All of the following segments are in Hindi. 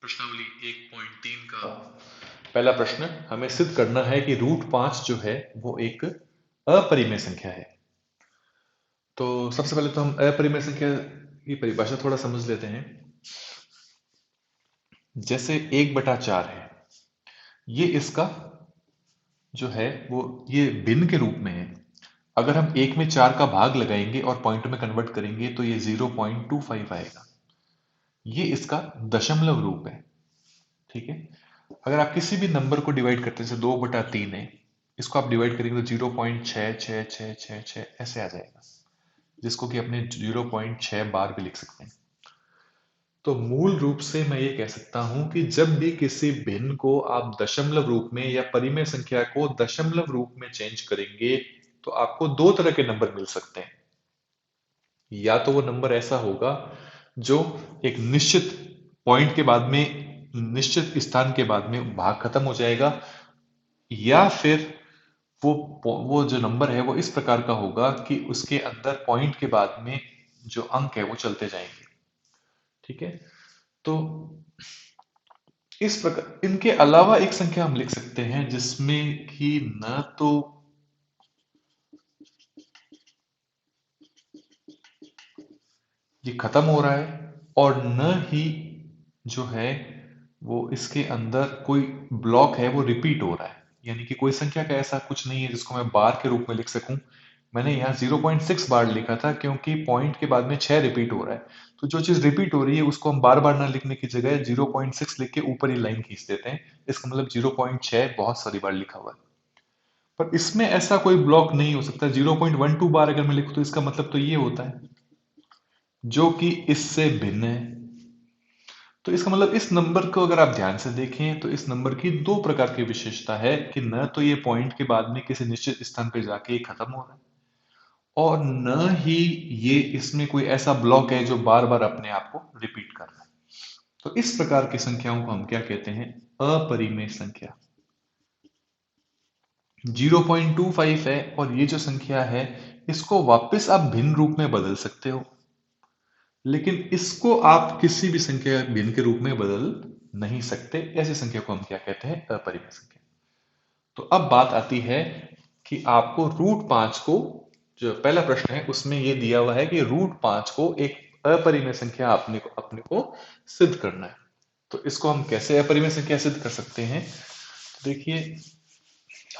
प्रश्नावली 1.3 का पहला प्रश्न, हमें सिद्ध करना है कि √5 जो है वो एक अपरिमेय संख्या है। तो सबसे पहले तो हम अपरिमेय संख्या की परिभाषा थोड़ा समझ लेते हैं। जैसे 1/4 है, ये इसका जो है वो ये भिन्न के रूप में है। अगर हम 1 में 4 का भाग लगाएंगे और पॉइंट में कन्वर्ट करेंगे तो ये 0.25 आएगा। ये इसका दशमलव रूप है। ठीक है। अगर आप किसी भी नंबर को डिवाइड करते हैं, जैसे 2/3 है, इसको आप डिवाइड करेंगे तो 0.6666 ऐसे आ जाएगा, जिसको कि अपने 0.6 बार भी लिख सकते हैं। तो मूल रूप से मैं ये कह सकता हूं कि जब भी किसी भिन्न को आप दशमलव रूप में या परिमेय संख्या को दशमलव रूप में चेंज करेंगे तो आपको दो तरह के नंबर मिल सकते हैं। या तो वो नंबर ऐसा होगा जो एक निश्चित पॉइंट के बाद में, निश्चित स्थान के बाद में भाग खत्म हो जाएगा, या फिर वो जो नंबर है वो इस प्रकार का होगा कि उसके अंदर पॉइंट के बाद में जो अंक है वो चलते जाएंगे। ठीक है। तो इस प्रकार इनके अलावा एक संख्या हम लिख सकते हैं जिसमें कि न तो ये खत्म हो रहा है और न ही जो है वो इसके अंदर कोई ब्लॉक है वो रिपीट हो रहा है। यानी कि कोई संख्या का ऐसा कुछ नहीं है जिसको मैं बार के रूप में लिख सकूं। मैंने यहाँ 0.6 बार लिखा था क्योंकि पॉइंट के बाद में 6 रिपीट हो रहा है। तो जो चीज रिपीट हो रही है उसको हम बार बार ना लिखने की जगह 0.6 लिख के ऊपर ही लाइन खींच देते हैं। इसका मतलब 0.6 बहुत सारी बार लिखा हुआ है। पर इसमें ऐसा कोई ब्लॉक नहीं हो सकता। 0.12 बार अगर मैं लिखूं तो इसका मतलब तो ये होता है, जो कि इससे भिन्न है। तो इसका मतलब इस नंबर को अगर आप ध्यान से देखें तो इस नंबर की दो प्रकार की विशेषता है कि न तो ये पॉइंट के बाद में किसी निश्चित स्थान पर जाके ये खत्म हो रहा है, और न ही ये इसमें कोई ऐसा ब्लॉक है जो बार बार अपने आप को रिपीट कर रहा है। तो इस प्रकार की संख्याओं को हम क्या कहते हैं? अपरिमेय संख्या। 0.25 है और ये जो संख्या है इसको वापस आप भिन्न रूप में बदल सकते हो, लेकिन इसको आप किसी भी संख्या भिन्न के रूप में बदल नहीं सकते। ऐसी संख्या को हम क्या कहते हैं? अपरिमेय संख्या। तो अब बात आती है कि आपको √5 को, जो पहला प्रश्न है उसमें यह दिया हुआ है कि √5 को एक अपरिमेय संख्या अपने को सिद्ध करना है। तो इसको हम कैसे अपरिमेय संख्या सिद्ध कर सकते हैं? तो देखिए,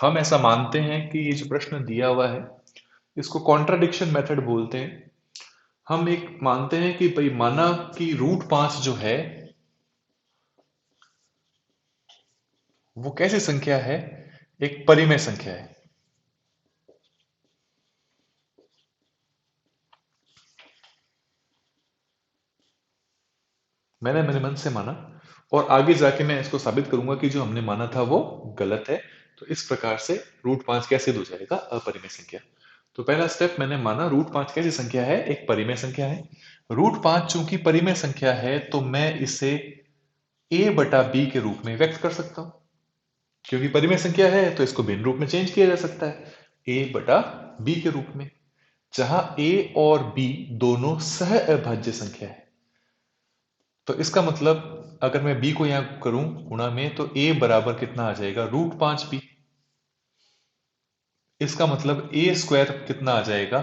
हम ऐसा मानते हैं कि ये जो प्रश्न दिया हुआ है इसको कॉन्ट्राडिक्शन मेथड बोलते हैं। हम एक मानते हैं कि भाई माना कि √5 जो है वो कैसी संख्या है? एक परिमेय संख्या है। मैंने मेरे मन से माना और आगे जाके मैं इसको साबित करूंगा कि जो हमने माना था वो गलत है। तो इस प्रकार से √5 कैसे हो जाएगा अपरिमेय संख्या? तो पहला स्टेप, मैंने माना √5 कैसी संख्या है? एक परिमेय संख्या है। √5 चूंकि परिमेय संख्या है तो मैं इसे a/b के रूप में व्यक्त कर सकता हूं। क्योंकि परिमेय संख्या है तो इसको भिन्न रूप में चेंज किया जा सकता है a/b के रूप में, जहां a और b दोनों सह अभाज्य संख्या है। तो इसका मतलब अगर मैं b को यहां करूं गुणा में तो a बराबर कितना आ जाएगा? √5b। इसका मतलब a स्क्वायर कितना आ जाएगा?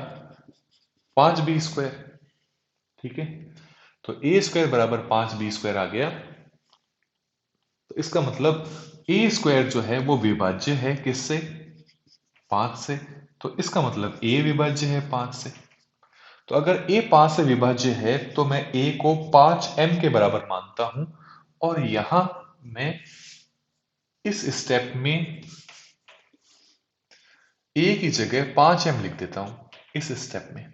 5b square. ठीक है। तो a स्क्वायर बराबर 5b स्क्वायर आ गया। तो इसका मतलब a स्क्वायर जो है वो विभाज्य है किससे? 5 से। तो इसका मतलब a विभाज्य है 5 से। तो अगर a 5 से विभाज्य है तो मैं a को 5m के बराबर मानता हूं, और यहां मैं इस स्टेप में a की जगह 5m लिख देता हूं। इस स्टेप में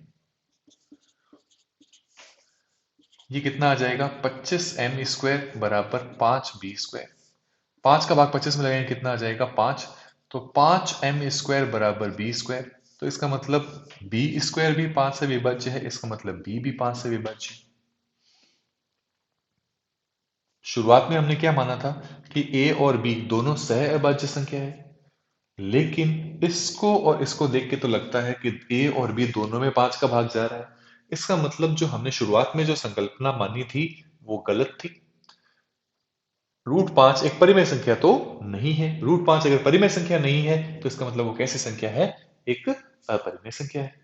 ये कितना आ जाएगा? 25m स्क्वायर बराबर 5b स्क्वायर। 5 का भाग 25 में लगाएंगे कितना आ जाएगा? 5। तो 5m स्क्वायर बराबर b स्क्वायर। तो इसका मतलब b स्क्वायर भी 5 से विभाज्य है, इसका मतलब b भी 5 से विभाज्य है। शुरुआत में हमने क्या माना था कि a और b दोनों सह अभाज्य संख्या है, लेकिन इसको और इसको देख के तो लगता है कि a और b दोनों में 5 का भाग जा रहा है। इसका मतलब जो हमने शुरुआत में जो संकल्पना मानी थी वो गलत थी। √5 एक परिमेय संख्या तो नहीं है। √5 अगर परिमेय संख्या नहीं है तो इसका मतलब वो कैसी संख्या है? एक अपरिमेय संख्या है।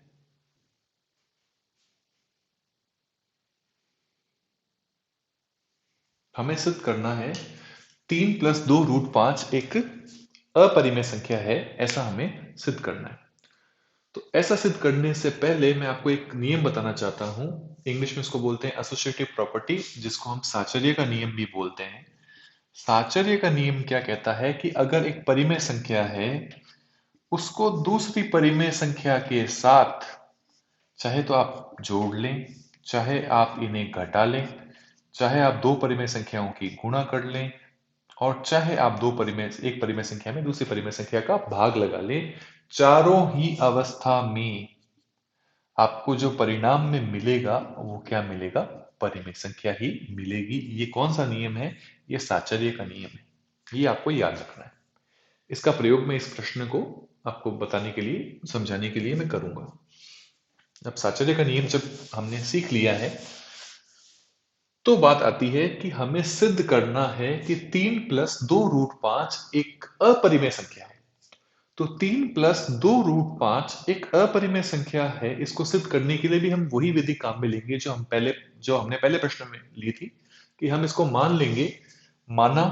हमें सिद्ध करना है 3 प्लस 2 √5 एक अपरिमेय संख्या है, ऐसा हमें सिद्ध करना है। तो ऐसा सिद्ध करने से पहले मैं आपको एक नियम बताना चाहता हूं। इंग्लिश में इसको बोलते हैं एसोसिएटिव प्रॉपर्टी, जिसको हम साचर्य का नियम भी बोलते हैं। साचर्य का नियम क्या कहता है कि अगर एक परिमेय संख्या है, उसको दूसरी परिमेय संख्या के साथ चाहे तो आप जोड़ लें, चाहे आप इन्हें घटा लें, चाहे आप दो परिमेय संख्याओं की गुणा कर लें, और चाहे आप एक परिमेय संख्या में दूसरी परिमेय संख्या का भाग लगा लें, चारों ही अवस्था में आपको जो परिणाम में मिलेगा वो क्या मिलेगा? परिमेय संख्या ही मिलेगी। ये कौन सा नियम है? ये साचर्य का नियम है। ये आपको याद रखना है। इसका प्रयोग मैं इस प्रश्न को आपको बताने के लिए, समझाने के लिए मैं करूंगा। अब साचर्य का नियम जब हमने सीख लिया है, तो बात आती है कि हमें सिद्ध करना है कि 3 प्लस 2 √5 एक अपरिमेय संख्या है। तो 3 प्लस 2 √5 एक अपरिमेय संख्या है। इसको सिद्ध करने के लिए भी हम वही विधि काम में लेंगे जो हमने पहले प्रश्न में ली थी, कि हम इसको माना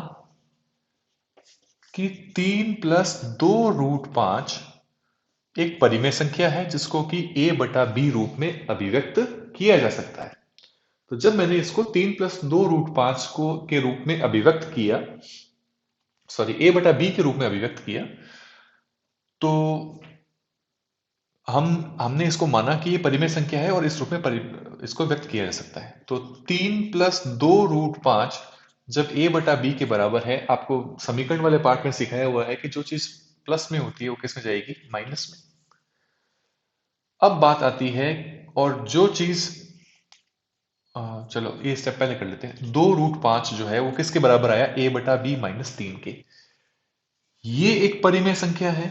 कि 3 प्लस 2 √5 एक परिमेय संख्या है, जिसको कि a/b रूप में अभिव्यक्त किया जा सकता है। तो जब मैंने इसको 3 प्लस 2 √5 को के रूप में अभिव्यक्त किया, सॉरी a/b के रूप में अभिव्यक्त किया, तो हमने इसको माना कि ये परिमेय संख्या है और इस रूप में इसको व्यक्त किया जा सकता है। तो 3 प्लस 2 √5 जब a/b के बराबर है, आपको समीकरण वाले पार्ट में सिखाया हुआ है कि जो चीज प्लस में होती है वो किस में जाएगी? माइनस में। अब बात आती है, और जो चीज चलो ये स्टेप पहले कर लेते हैं। 2 √5 जो है वो किसके बराबर आया? a/b-3 के। ये एक परिमेय संख्या है,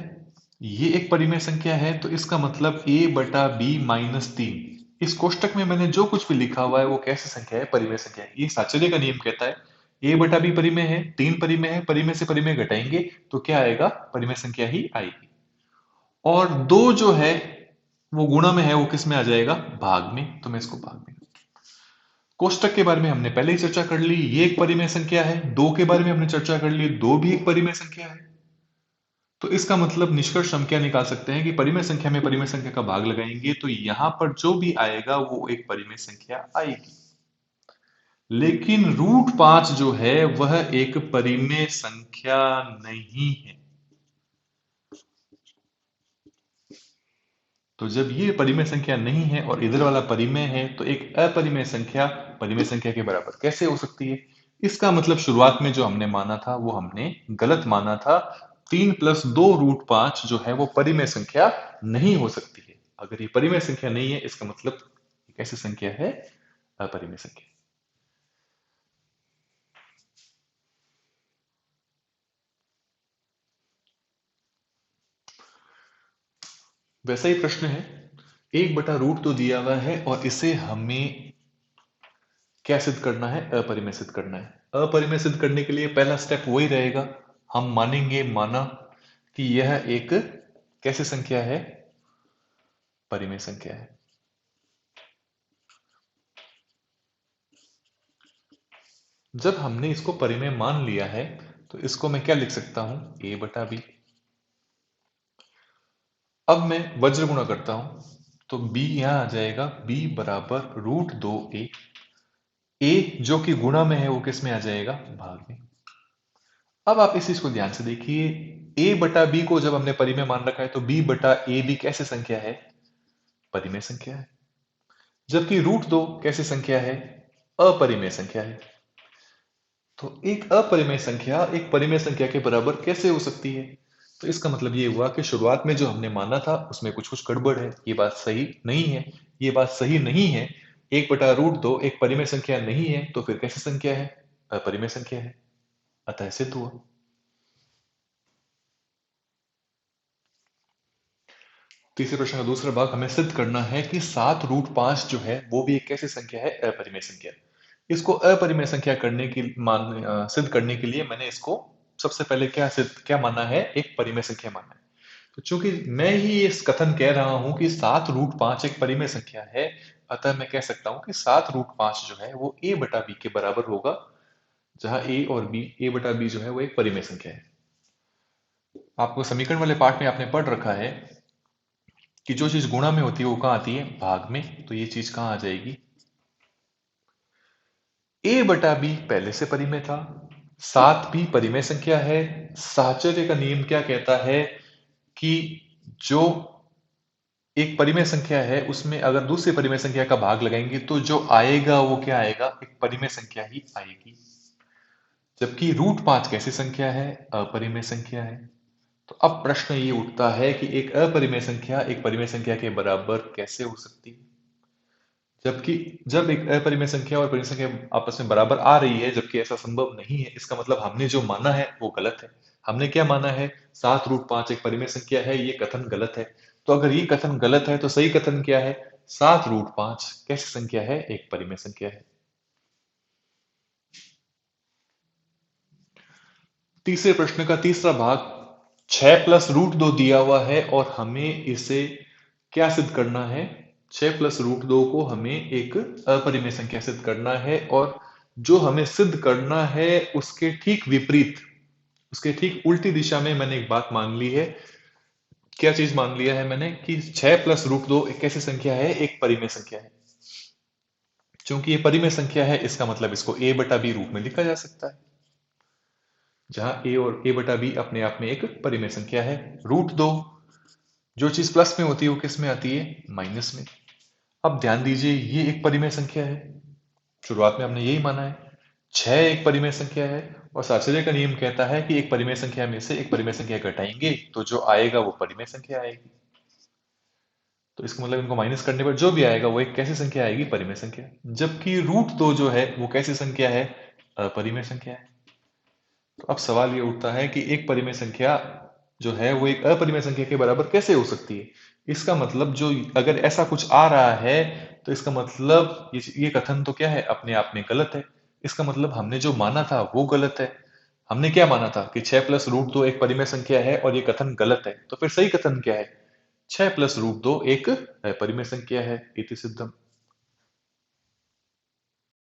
ये एक परिमेय संख्या है, तो इसका मतलब a/b-3। इस कोष्टक में मैंने जो कुछ भी लिखा हुआ है वो कैसी संख्या है? परिमेय संख्या है। ये साचर्य का नियम कहता है a/b परिमेय है, 3 परिमेय है, परिमेय से परिमेय घटाएंगे तो क्या आएगा? परिमेय संख्या ही आएगी। और 2 जो है वो गुणा में है, वो किस में आ जाएगा? भाग में। तो मैं इसको भाग में, कोष्टक के बारे में हमने पहले ही चर्चा कर ली, ये एक परिमेय संख्या है। 2 के बारे में हमने चर्चा कर ली, 2 भी एक परिमेय संख्या है। तो इसका मतलब निष्कर्ष हम क्या निकाल सकते हैं कि परिमेय संख्या में परिमेय संख्या का भाग लगाएंगे तो यहां पर जो भी आएगा वो एक परिमेय संख्या आएगी। लेकिन √5 जो है वह एक परिमेय संख्या नहीं है। तो जब ये परिमेय संख्या नहीं है और इधर वाला परिमेय है, तो एक अपरिमेय संख्या परिमेय संख्या के बराबर कैसे हो सकती है? इसका मतलब शुरुआत में जो हमने माना था वो हमने गलत माना था। 3 प्लस 2 √5 जो है वो परिमेय संख्या नहीं हो सकती है। अगर ये परिमेय संख्या नहीं है, इसका मतलब एक ऐसी संख्या है, अपरिमेय संख्या। वैसा ही प्रश्न है, 1/√2 तो दिया हुआ है और इसे हमें क्या सिद्ध करना है? अपरिमेय सिद्ध करना है। अपरिमेय सिद्ध करने के लिए पहला स्टेप वही रहेगा, हम माना कि यह एक कैसी संख्या है? परिमेय संख्या है। जब हमने इसको परिमेय मान लिया है, तो इसको मैं क्या लिख सकता हूं? a/b। अब मैं वज्र गुणा करता हूं, तो b यहां आ जाएगा, b बराबर √2a। a जो कि गुणा में है वो किस में आ जाएगा? भाग में। अब आप इस चीज को ध्यान से देखिए, a/b को जब हमने परिमेय मान रखा है तो b/a भी कैसे संख्या है? परिमेय संख्या है। जबकि √2 कैसी संख्या है? अपरिमेय संख्या है। तो एक अपरिमेय संख्या एक परिमेय संख्या के बराबर कैसे हो सकती है? तो इसका मतलब ये हुआ कि शुरुआत में जो हमने माना था उसमें कुछ कुछ गड़बड़ है, ये बात सही नहीं है। ये बात सही नहीं है। 1/√2 एक परिमेय संख्या नहीं है, तो फिर कैसी संख्या है? अपरिमेय संख्या है। अतः सिद्ध हुआ। तीसरे प्रश्न का दूसरा भाग, हमें सिद्ध करना है कि 7 √5 जो है वो भी एक कैसी संख्या है? अपरिमेय संख्या। इसको अपरिमेय संख्या करने की सिद्ध करने के लिए मैंने इसको सबसे पहले क्या माना है, एक परिमेय संख्या माना है। तो चूंकि मैं ही इस कथन कह रहा हूं कि 7√5 एक परिमेय संख्या है, अतः मैं कह सकता हूं कि 7√5 जो है वो a बटा b के बराबर होगा, जहां a बटा b जो है वो एक परिमेय संख्या है। आपको समीकरण वाले पार्ट में आपने पढ़ रखा है कि जो चीज गुणा में होती है वो कहाँ आती है, भाग में। तो ये चीज कहाँ आ जाएगी, a बटा b पहले से परिमेय था, 7 भी परिमेय संख्या है। साहचर्य का नियम क्या कहता है कि जो एक परिमेय संख्या है उसमें अगर दूसरी परिमेय संख्या का भाग लगाएंगे तो जो आएगा वो क्या आएगा, एक परिमेय संख्या ही आएगी। जबकि √5 कैसी संख्या है, अपरिमेय संख्या है। तो अब प्रश्न ये उठता है कि एक अपरिमेय संख्या एक परिमेय संख्या के बराबर कैसे हो सकती है, जबकि जब एक अपरिमेय संख्या और परिमेय संख्या आपस में बराबर आ रही है, जबकि ऐसा संभव नहीं है। इसका मतलब हमने जो माना है वो गलत है। हमने क्या माना है, 7√5 एक परिमेय संख्या है, ये कथन गलत है। तो अगर ये कथन गलत है तो सही कथन क्या है, 7√5 कैसी संख्या है, एक परिमेय संख्या है। तीसरे प्रश्न का तीसरा भाग, 6 प्लस √2 दिया हुआ है और हमें इसे क्या सिद्ध करना है, 6 प्लस √2 को हमें एक अपरिमेय संख्या सिद्ध करना है। और जो हमें सिद्ध करना है उसके ठीक विपरीत, उसके ठीक उल्टी दिशा में मैंने एक बात मान ली है। क्या चीज मान लिया है मैंने, कि 6 प्लस √2 एक कैसी संख्या है, एक परिमेय संख्या है। चूंकि ये परिमेय संख्या है, इसका मतलब इसको a बटा b रूप में लिखा जा सकता है, जहां a और a बटा b अपने आप में एक परिमेय संख्या है। √2 जो चीज प्लस में होती है वो किस में आती है, माइनस में। अब ध्यान दीजिए, ये एक परिमेय संख्या है, शुरुआत में हमने यही माना है। 6 एक परिमेय संख्या है और साहचर्य का नियम कहता है कि एक परिमेय संख्या में से एक परिमेय संख्या घटाएंगे तो जो आएगा वो परिमेय संख्या आएगी। तो इसका मतलब इनको माइनस करने पर जो भी आएगा वो एक कैसी संख्या आएगी, परिमेय संख्या। जबकि √2 जो है वो कैसी संख्या है, अपरिमेय संख्या है। तो अब सवाल ये उठता है कि एक परिमेय संख्या जो है वो एक अपरिमेय संख्या के बराबर कैसे हो सकती है। इसका मतलब जो अगर ऐसा कुछ आ रहा है तो इसका मतलब ये कथन तो क्या है, अपने आप में गलत है। इसका मतलब हमने जो माना था वो गलत है। हमने क्या माना था कि 6 प्लस √2 एक परिमेय संख्या है और ये कथन गलत है। तो फिर सही कथन क्या है, 6 प्लस √2 एक परिमेय संख्या है, इति सिद्धम।